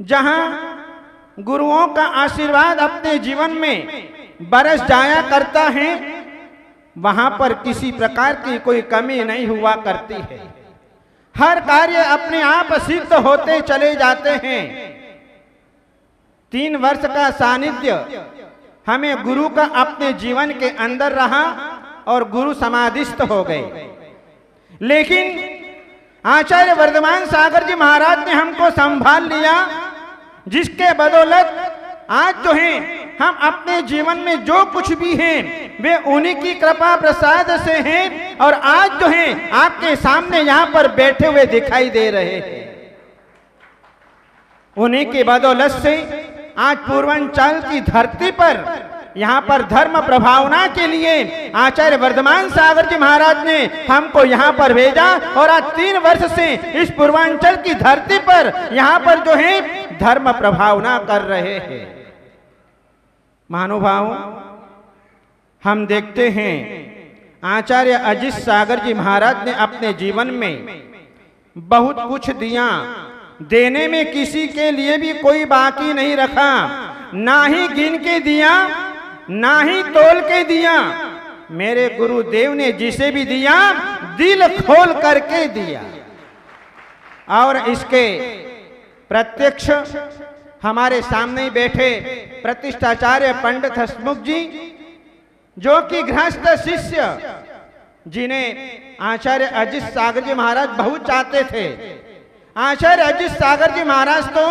जहां गुरुओं का आशीर्वाद अपने जीवन में बरस जाया करता है, वहां पर किसी प्रकार की कोई कमी नहीं हुआ करती है। हर कार्य अपने आप सिद्ध होते चले जाते हैं। 3 वर्ष का सानिध्य हमें गुरु का अपने जीवन के अंदर रहा और गुरु समाधिस्थ हो गए। लेकिन आचार्य वर्धमान सागर जी महाराज ने हमको संभाल लिया, जिसके बदौलत आज जो है हम अपने जीवन में जो कुछ भी हैं वे उन्हीं की कृपा प्रसाद से हैं, और आज जो है आपके सामने यहाँ पर बैठे हुए दिखाई दे रहे हैं। उन्हीं की बदौलत से आज पूर्वांचल की धरती पर यहाँ पर धर्म प्रभावना के लिए आचार्य वर्धमान सागर जी महाराज ने हमको यहाँ पर भेजा, और आज 3 वर्ष से इस पूर्वांचल की धरती पर यहाँ पर जो है धर्म प्रभावना कर रहे हैं। महानुभाव, हम देखते हैं आचार्य अजित सागर जी महाराज ने अपने जीवन में बहुत कुछ दिया, देने में किसी के लिए भी कोई बाकी नहीं रखा, ना ही गिन के दिया ना ही तोल के दिया। मेरे गुरुदेव ने जिसे भी दिया दिल खोल करके दिया, और इसके प्रत्यक्ष हमारे सामने बैठे प्रतिष्ठाचार्य पंडित हसमुख जी, जो कि गृहस्थ शिष्य जिन्हें आचार्य अजित सागर जी महाराज बहुत चाहते थे। आचार्य अजित सागर जी महाराज तो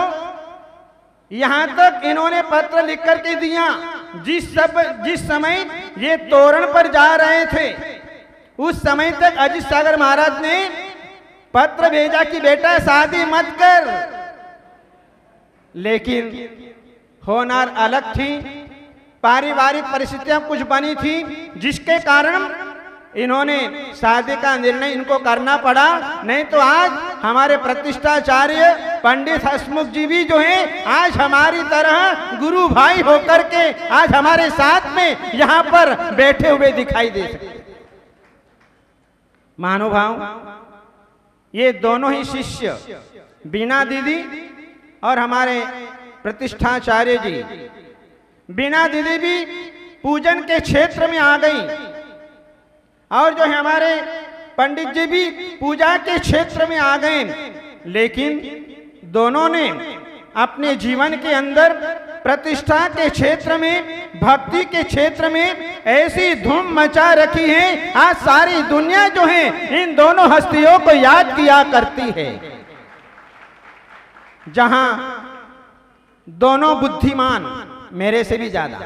यहां तक इन्होंने पत्र लिख करके दिया, जिस समय ये तोरण पर जा रहे थे उस समय तक अजित सागर महाराज ने पत्र भेजा कि बेटा शादी मत कर। लेकिन होनार अलग थी, पारिवारिक परिस्थितियां कुछ बनी थी, जिसके कारण इन्होंने शादी का निर्णय इनको करना पड़ा। नहीं तो आज हमारे प्रतिष्ठाचार्य पंडित हसमुख जी भी जो हैं आज हमारी तरह गुरु भाई होकर के आज हमारे साथ में यहाँ पर बैठे हुए दिखाई दे सकते। महानुभाव, ये दोनों ही शिष्य बीना दीदी और हमारे प्रतिष्ठाचार्य जी, बीना दीदी भी पूजन के क्षेत्र में आ गई, और जो है हमारे पंडित जी भी पूजा के क्षेत्र में आ गए। लेकिन दोनों ने अपने जीवन के अंदर प्रतिष्ठा के क्षेत्र में, भक्ति के क्षेत्र में ऐसी धूम मचा रखी है, आज सारी दुनिया जो है इन दोनों हस्तियों को याद किया करती है। जहां दोनों बुद्धिमान, मेरे से भी ज्यादा,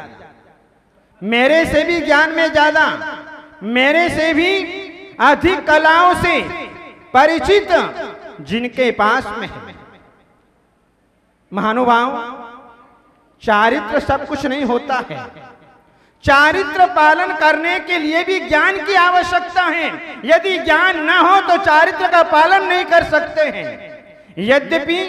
मेरे से भी ज्ञान में ज्यादा, मेरे से भी अधिक कलाओं से परिचित जिनके पास में है। महानुभाव, चारित्र सब कुछ नहीं होता है, चारित्र पालन करने के लिए भी ज्ञान की आवश्यकता है। यदि ज्ञान न हो तो चारित्र का पालन नहीं कर सकते हैं। यद्यपि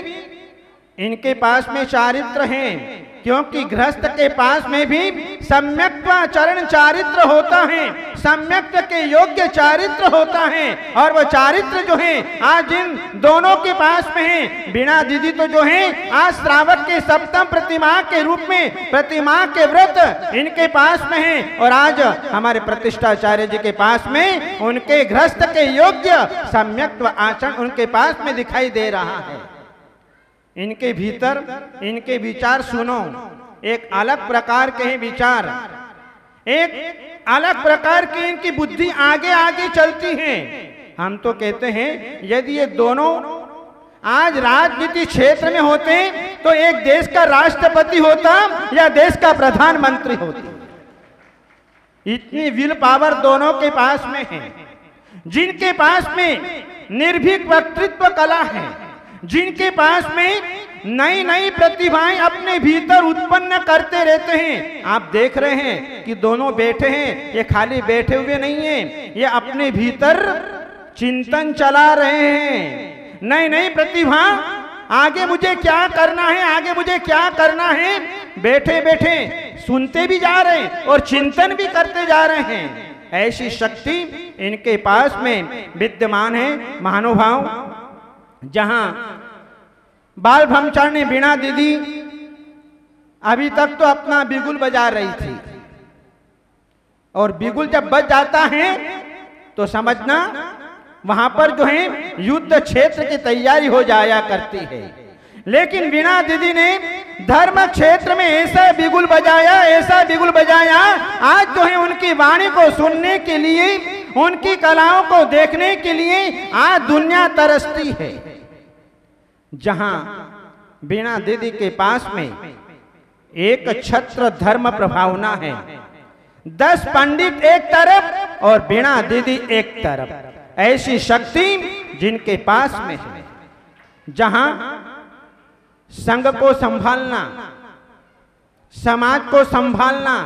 इनके पास में चारित्र हैं, क्योंकि गृहस्थ के पास में भी सम्यक्त्वाचरण चारित्र होता है, सम्यक्त के योग्य चारित्र होता है, और वो चारित्र जो है आज इन दोनों के पास में है। बीणा दीदी तो जो है आज श्रावक के सप्तम प्रतिमा के रूप में प्रतिमा के व्रत इनके पास में है, और आज हमारे प्रतिष्ठाचार्य जी के पास में उनके गृहस्थ के योग्य सम्यक्त्व आचरण उनके पास में दिखाई दे रहा है। इनके भीतर इनके विचार सुनो, एक अलग प्रकार के हैं विचार, एक अलग प्रकार की इनकी बुद्धि आगे आगे चलती है। हम तो कहते हैं यदि ये दोनों आज राजनीति क्षेत्र में होते तो एक देश का राष्ट्रपति होता या देश का प्रधानमंत्री होता। इतनी विल पावर दोनों के पास में है। जिनके पास में निर्भीक वक्तृत्व कला है, जिनके पास में नई नई प्रतिभाएं अपने भीतर उत्पन्न करते रहते हैं। आप देख रहे हैं कि दोनों बैठे हैं, ये खाली बैठे हुए नहीं हैं, ये अपने भीतर चिंतन चला रहे हैं। नई नई प्रतिभा, आगे मुझे क्या करना है, आगे मुझे क्या करना है, बैठे बैठे सुनते भी जा रहे हैं और चिंतन भी करते जा रहे हैं। ऐसी शक्ति इनके पास में विद्यमान है। महानुभाव, जहां बाल ब्रह्मचारिणी वीणा दीदी अभी तक तो अपना बिगुल बजा रही थी, और बिगुल जब बज जाता है तो समझना वहां पर जो है युद्ध क्षेत्र की तैयारी हो जाया करती है। लेकिन वीणा दीदी ने धर्म क्षेत्र में ऐसा बिगुल बजाया, ऐसा बिगुल बजाया, आज जो है उनकी वाणी को सुनने के लिए, उनकी कलाओं को देखने के लिए आज दुनिया तरसती है। जहां वीणा दीदी के पास में एक छत्र धर्म प्रभावना है, 10 पंडित एक तरफ और वीणा दीदी एक तरफ, ऐसी शक्ति जिनके पास में है। जहां संघ को संभालना, समाज को संभालना,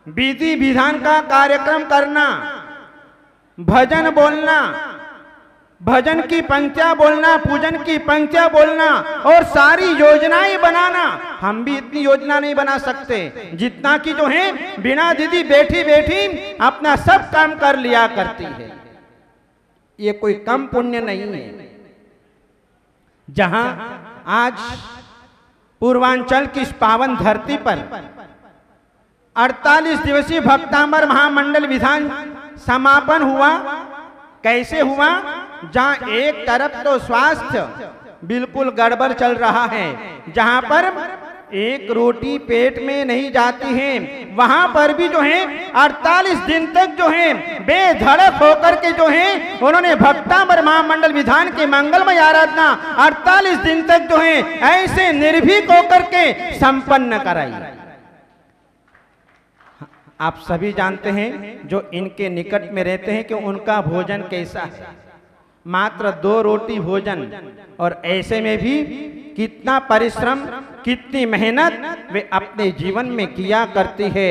विधि विधान का कार्यक्रम करना, भजन बोलना, भजन की पंक्तियां बोलना, पूजन की पंक्तियां बोलना और सारी योजनाएं बनाना। हम भी इतनी योजना नहीं बना सकते जितना कि जो है वीणा दीदी बैठी बैठी अपना सब काम कर लिया करती है। ये कोई कम पुण्य नहीं है। जहां आज पूर्वांचल की इस पावन धरती पर 48 दिवसीय भक्तांबर महामंडल विधान समापन हुआ। कैसे हुआ? जहां एक तरफ तो स्वास्थ्य बिल्कुल गड़बड़ चल रहा है, जहां पर एक रोटी पेट में नहीं जाती है, वहां पर भी जो है 48 दिन तक जो है बेधड़क होकर के जो है उन्होंने भक्तांबर महामंडल विधान की मंगलमय आराधना 48 दिन तक जो है ऐसे निर्भीक होकर के संपन्न कराई। आप सभी जानते हैं जो इनके निकट में रहते हैं कि उनका भोजन कैसा है, मात्र 2 रोटी भोजन, और ऐसे में भी कितना परिश्रम, कितनी मेहनत वे अपने जीवन में किया करती है।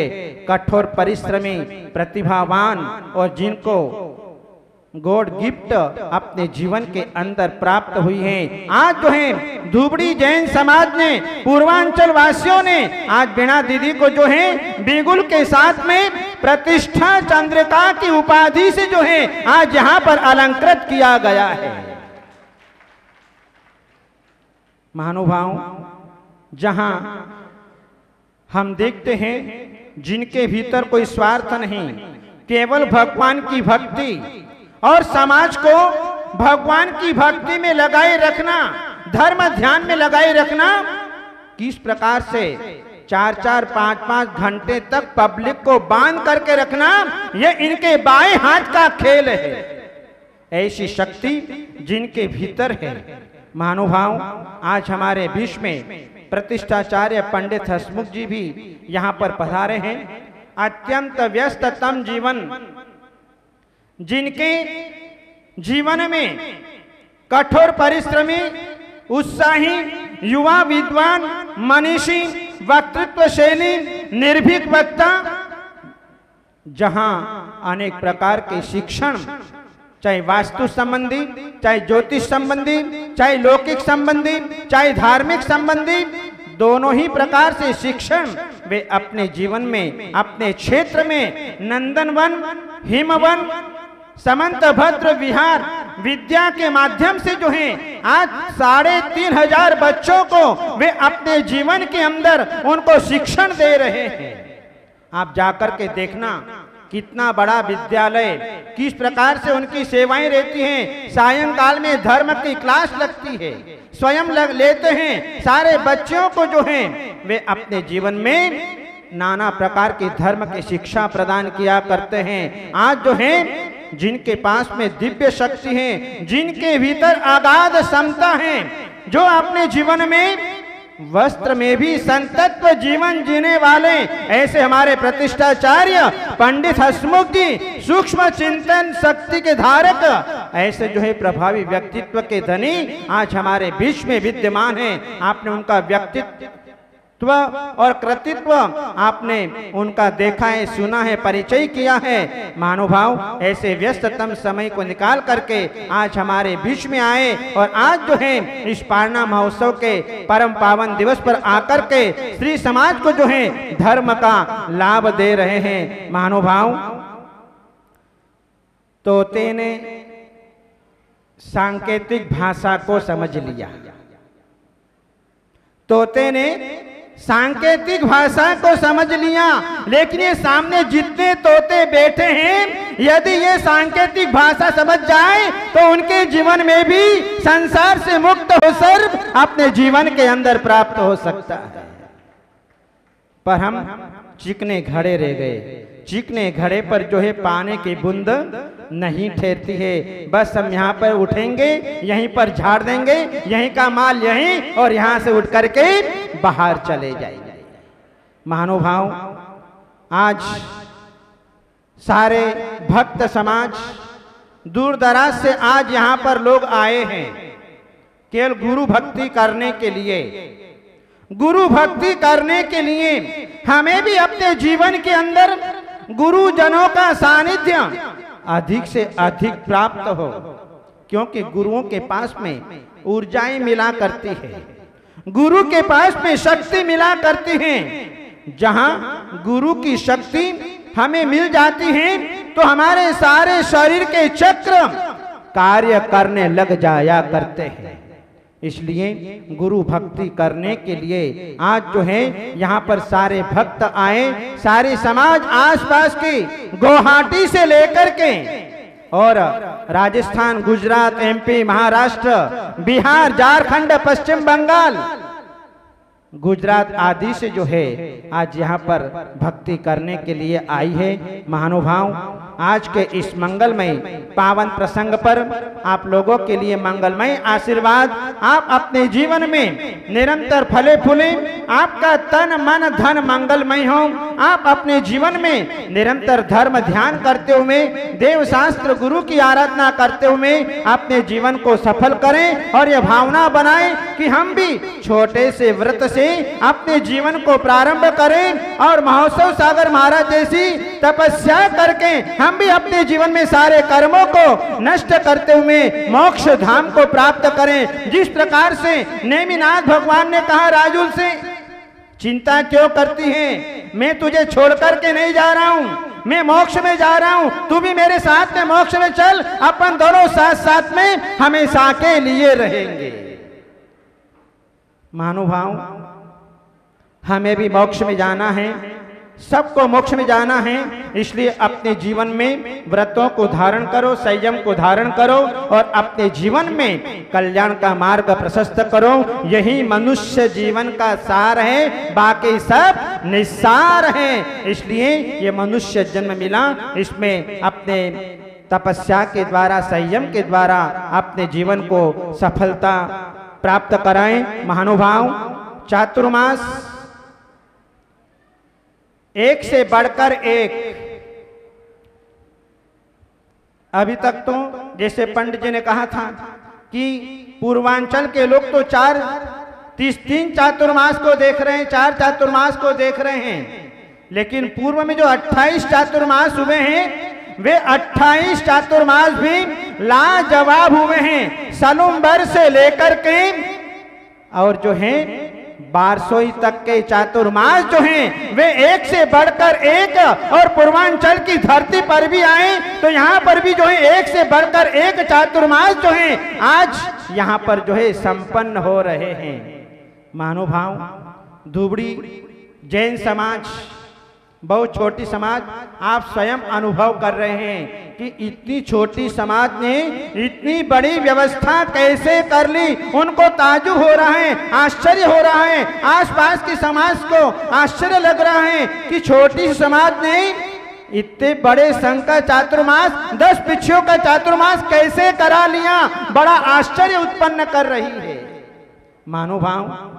कठोर परिश्रमी, प्रतिभावान और जिनको गॉड गिफ्ट अपने जीवन के अंदर प्राप्त हुई है। आज जो है धुबड़ी जैन समाज ने, पूर्वांचल वासियों ने आज वीणा दीदी को जो है बिगुल के साथ में प्रतिष्ठा चंद्रिका की उपाधि से जो है आज यहाँ पर अलंकृत किया गया है। महानुभाव, जहां हम देखते हैं जिनके भीतर कोई स्वार्थ नहीं, केवल भगवान की भक्ति और समाज को भगवान की भक्ति में लगाए रखना, धर्म ध्यान में लगाए रखना, किस प्रकार से 4-4, 5-5 घंटे तक पब्लिक को बांध करके रखना, यह इनके बाएं हाथ का खेल है। ऐसी शक्ति जिनके भीतर है। महानुभाव, आज हमारे बीच में प्रतिष्ठाचार्य पंडित हसमुख जी भी यहाँ पर पधारे हैं। अत्यंत व्यस्ततम जीवन, जिनके जीवन में कठोर परिश्रमी, उत्साही, युवा विद्वान, मनीषी, वक्तृत्वशैली, निर्भीक वक्ता, जहां अनेक प्रकार के शिक्षण, चाहे वास्तु संबंधी, चाहे ज्योतिष संबंधी, चाहे लौकिक संबंधी, चाहे धार्मिक संबंधी, दोनों ही प्रकार से शिक्षण वे अपने जीवन में, अपने क्षेत्र में नंदनवन, हिमवन, समंतभद्र विहार विद्या के माध्यम से जो है आज 3500 बच्चों को वे अपने जीवन के अंदर उनको शिक्षण दे रहे हैं। आप जाकर के देखना कितना बड़ा विद्यालय, किस प्रकार से उनकी सेवाएं रहती हैं। सायंकाल में धर्म की क्लास लगती है, स्वयं लेते हैं। सारे बच्चों को जो है वे अपने जीवन में नाना प्रकार के धर्म की शिक्षा प्रदान किया करते हैं। आज जो है जिनके पास में दिव्य शक्ति है, जिनके भीतर अगाध समता है, जो अपने जीवन में वस्त्र में भी संतत्व जीवन जीने वाले, ऐसे हमारे प्रतिष्ठाचार्य पंडित हसमुख जी सूक्ष्म चिंतन शक्ति के धारक, ऐसे जो है प्रभावी व्यक्तित्व के धनी आज हमारे बीच में विद्यमान हैं। आपने उनका व्यक्तित्व और कृतित्व आपने उनका देखा है, सुना है, परिचय किया है। महानुभाव, ऐसे व्यस्ततम समय को निकाल करके आज हमारे बीच में आए और आज जो है इस पारना महोत्सव के परम पावन दिवस पर आकर के श्री समाज को जो है धर्म का लाभ दे रहे हैं। महानुभाव, तोते ने सांकेतिक भाषा को समझ लिया, तोते ने सांकेतिक भाषा को समझ लिया, लेकिन ये सामने जितने तोते बैठे हैं, यदि ये सांकेतिक भाषा समझ जाए तो उनके जीवन में भी संसार से मुक्त हो सर्व अपने जीवन के अंदर प्राप्त हो सकता है। पर हम चिकने घड़े रह गए। चिकने घड़े पर जो है पानी की बूंद नहीं ठहरती है। बस हम यहाँ पर उठेंगे, यहीं पर झाड़ देंगे, यहीं का माल यहीं, और यहाँ से उठ करके बाहर चले जाएंगे। महानुभाव, आज सारे भक्त समाज दूर दराज से आज यहाँ पर लोग आए हैं केवल गुरु भक्ति करने के लिए। गुरु भक्ति करने के लिए हमें भी अपने जीवन के अंदर गुरुजनों का सानिध्य अधिक से अधिक प्राप्त हो, क्योंकि गुरुओं के पास में ऊर्जाएं मिला करती है, गुरु के पास में शक्ति मिला करती है। जहां गुरु की शक्ति हमें मिल जाती है तो हमारे सारे शरीर के चक्र कार्य करने लग जाया करते हैं। इसलिए गुरु भक्ति करने के लिए आज जो है यहाँ पर सारे भक्त आए, सारे समाज आसपास की गुवाहाटी से लेकर के और राजस्थान, गुजरात, एमपी, महाराष्ट्र, बिहार, झारखंड, पश्चिम बंगाल, गुजरात आदि से जो है आज यहाँ पर भक्ति करने के लिए आई है। महानुभाव, आज के इस मंगलमय पावन प्रसंग पर आप लोगों के लिए मंगलमय आशीर्वाद, आप अपने जीवन में निरंतर फले फूले, आपका तन मन धन मंगलमय हो, आप अपने जीवन में निरंतर धर्म ध्यान करते हुए, देव शास्त्र गुरु की आराधना करते हुए अपने जीवन को सफल करें और यह भावना बनाएं कि हम भी छोटे से व्रत से अपने जीवन को प्रारंभ करें और महोत्सव सागर महाराज जैसी तपस्या करके हम भी अपने जीवन में सारे कर्मों को नष्ट करते हुए मोक्ष धाम को प्राप्त करें। जिस प्रकार से नेमिनाथ भगवान ने कहा राजुल से, चिंता क्यों करती है, मैं तुझे छोड़ करके नहीं जा रहा हूं, मैं मोक्ष में जा रहा हूं, तू भी मेरे साथ में मोक्ष में चल, अपन दोनों साथ साथ में हमेशा के लिए रहेंगे। महानुभाव, हमें भी मोक्ष में जाना है, सबको मोक्ष में जाना है, इसलिए अपने जीवन में व्रतों को धारण करो, संयम को धारण करो और अपने जीवन में कल्याण का मार्ग प्रशस्त करो। यही मनुष्य जीवन का सार है, बाकी सब निस्सार है। इसलिए ये मनुष्य जन्म मिला, इसमें अपने तपस्या के द्वारा, संयम के द्वारा अपने जीवन को सफलता प्राप्त कराएं। महानुभाव, चातुर्मास एक से बढ़कर एक, अभी तक तो जैसे पंडित जी ने कहा था कि पूर्वांचल के लोग तो 3 चातुर्मास को देख रहे हैं, 4 चातुर्मास को देख रहे हैं, लेकिन पूर्व में जो 28 चातुर्मास हुए हैं वे 28 चातुर्मास भी लाजवाब हुए हैं। सलुम्बर से लेकर के और जो है 1200 तक के चातुर्मास जो हैं वे एक से बढ़कर एक, और पूर्वांचल की धरती पर भी आए तो यहाँ पर भी जो है एक से बढ़कर एक चातुर्मास जो हैं आज यहाँ पर जो है संपन्न हो रहे हैं। महानुभाव, धुबड़ी जैन समाज बहुत छोटी समाज, आप स्वयं अनुभव कर रहे हैं कि इतनी छोटी समाज ने इतनी बड़ी व्यवस्था कैसे कर ली। उनको ताज्जुब हो रहा है, आश्चर्य हो रहा है, आसपास की समाज को आश्चर्य लग रहा है कि छोटी सी समाज ने इतने बड़े संघ का चातुर्मास, 10 पिछियों का चातुर्मास कैसे करा लिया। बड़ा आश्चर्य उत्पन्न कर रही है। महानुभाव,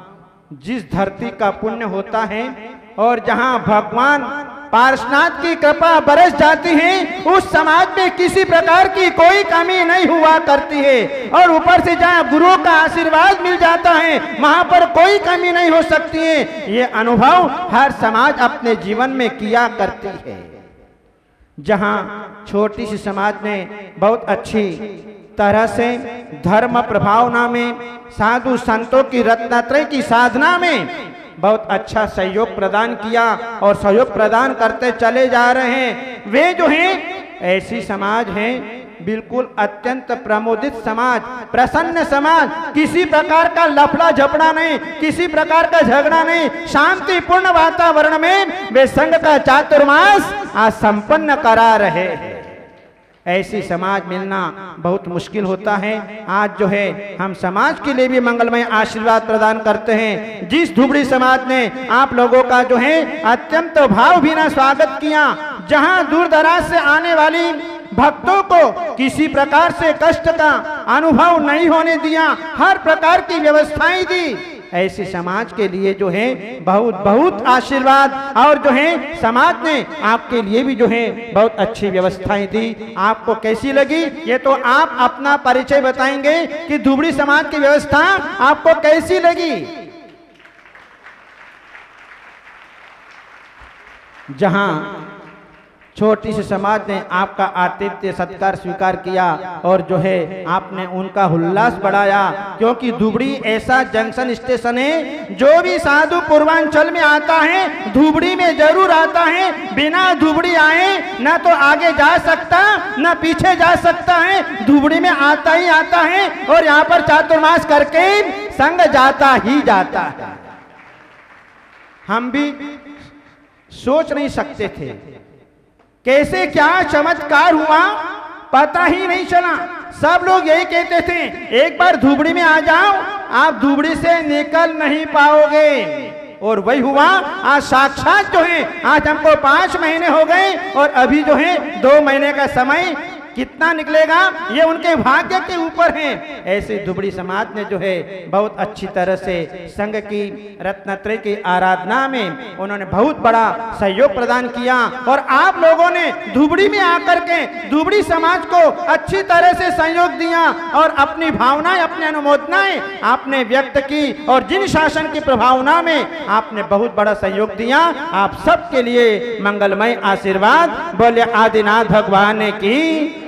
जिस धरती का पुण्य होता है और जहां भगवान पार्श्वनाथ की कृपा बरस जाती है, उस समाज में किसी प्रकार की कोई कमी नहीं हुआ करती है, और ऊपर से जहां गुरुओं का आशीर्वाद मिल जाता है वहां पर कोई कमी नहीं हो सकती है। ये अनुभव हर समाज अपने जीवन में किया करती है। जहां छोटी सी समाज ने बहुत अच्छी तरह से धर्म प्रभावना में, साधु संतों की रत्नत्रय की साधना में बहुत अच्छा सहयोग प्रदान किया और सहयोग प्रदान करते चले जा रहे हैं। वे जो हैं ऐसी समाज हैं बिल्कुल अत्यंत प्रमोदित समाज, प्रसन्न समाज, किसी प्रकार का लफड़ा झपड़ा नहीं, किसी प्रकार का झगड़ा नहीं, शांतिपूर्ण वातावरण में वे संघ का चातुर्मास आज संपन्न करा रहे हैं। ऐसी समाज मिलना बहुत मुश्किल होता है। आज जो है हम समाज के लिए भी मंगलमय आशीर्वाद प्रदान करते हैं। जिस धुबड़ी समाज ने आप लोगों का जो है अत्यंत भावभीना स्वागत किया, जहां दूर दराज से आने वाली भक्तों को किसी प्रकार से कष्ट का अनुभव नहीं होने दिया, हर प्रकार की व्यवस्थाएं दी, ऐसे समाज के लिए जो है बहुत बहुत आशीर्वाद। और जो है समाज ने आपके लिए भी जो है बहुत अच्छी व्यवस्थाएं दी। आपको कैसी लगी ये तो आप अपना परिचय बताएंगे कि धुबड़ी समाज की व्यवस्था आपको कैसी लगी। जहां छोटी सी समाज ने आपका आतिथ्य सत्कार स्वीकार किया और जो है आपने उनका उल्लास बढ़ाया, क्योंकि धुबड़ी ऐसा जंक्शन स्टेशन है जो भी साधु पूर्वांचल में आता है धुबड़ी में जरूर आता है। बिना धुबड़ी आए न तो आगे जा सकता न पीछे जा सकता है, धुबड़ी में आता ही आता है और यहाँ पर चातुर्मास करके संग जाता ही जाता है। हम भी सोच नहीं सकते थे कैसे क्या चमत्कार हुआ, पता ही नहीं चला। सब लोग यही कहते थे एक बार धुबड़ी में आ जाओ, आप धुबड़ी से निकल नहीं पाओगे। और वही हुआ। आज साक्षात जो है आज हमको 5 महीने हो गए और अभी जो है 2 महीने का समय कितना निकलेगा ये उनके भाग्य के ऊपर है। ऐसे धुबड़ी समाज ने जो है बहुत अच्छी तरह से संघ की रत्नत्रय की आराधना में उन्होंने बहुत बड़ा सहयोग प्रदान किया और आप लोगों ने धुबड़ी में आकर के धुबड़ी समाज को अच्छी तरह से सहयोग दिया और अपनी भावनाएं अपनी अनुमोदनाएं आपने व्यक्त की और जिन शासन की प्रभावना में आपने बहुत बड़ा सहयोग दिया। आप सबके लिए मंगलमय आशीर्वाद। बोले आदिनाथ भगवान की